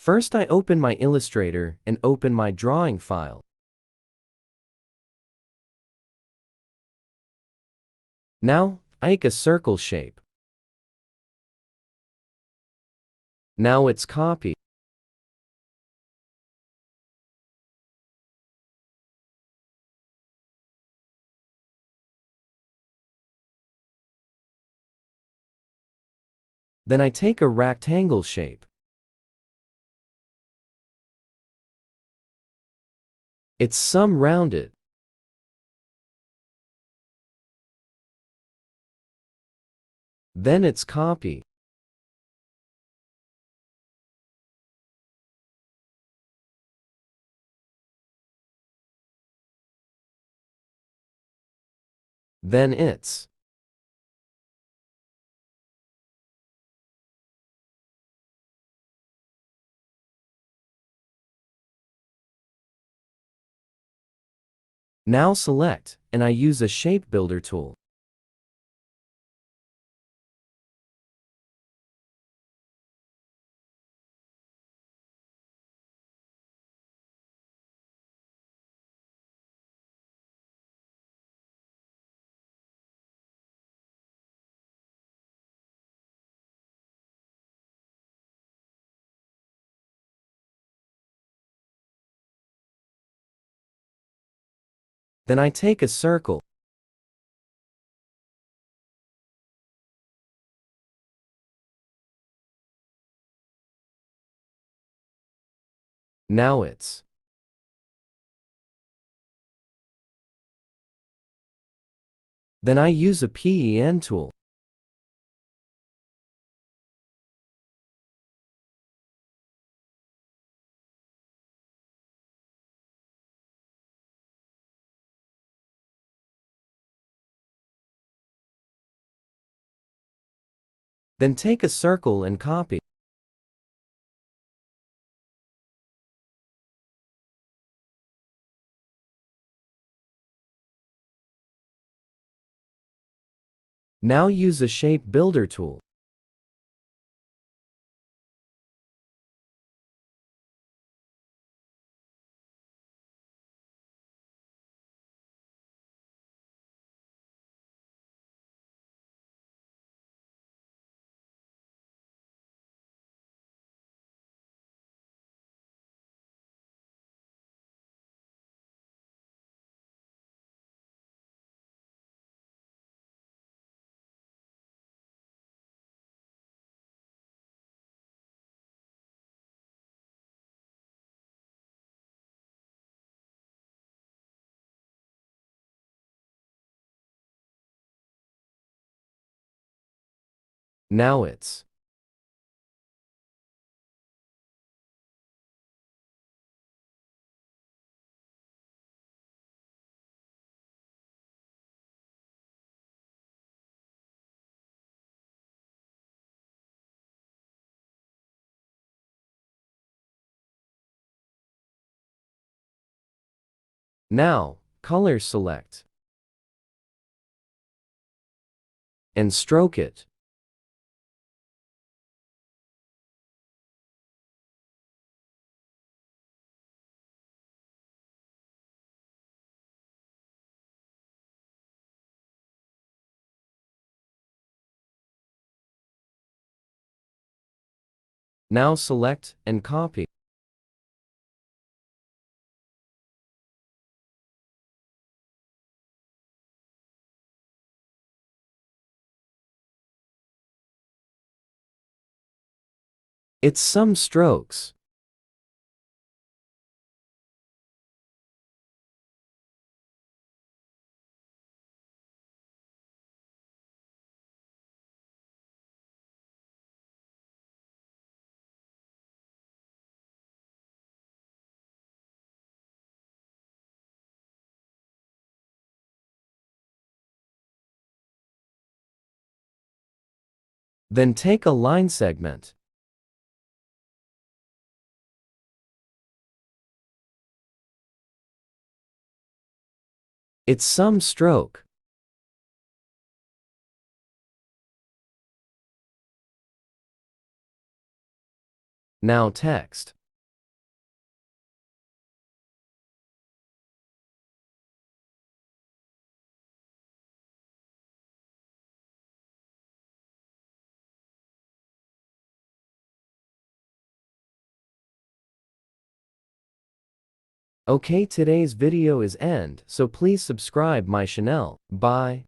First, I open my Illustrator and open my drawing file. Now, I make a circle shape. Now it's copied. Then I take a rectangle shape. It's some rounded. Then it's copied. Then it's now select, and I use a shape builder tool. Then I take a circle. Now it's Then I use a pen tool. Then take a circle and copy. Now use a shape builder tool. Now it's Now, color select. And stroke it. Now select and copy. It's some strokes. Then take a line segment. It's some stroke. Now text. Okay, today's video is end, so please subscribe my channel. Bye.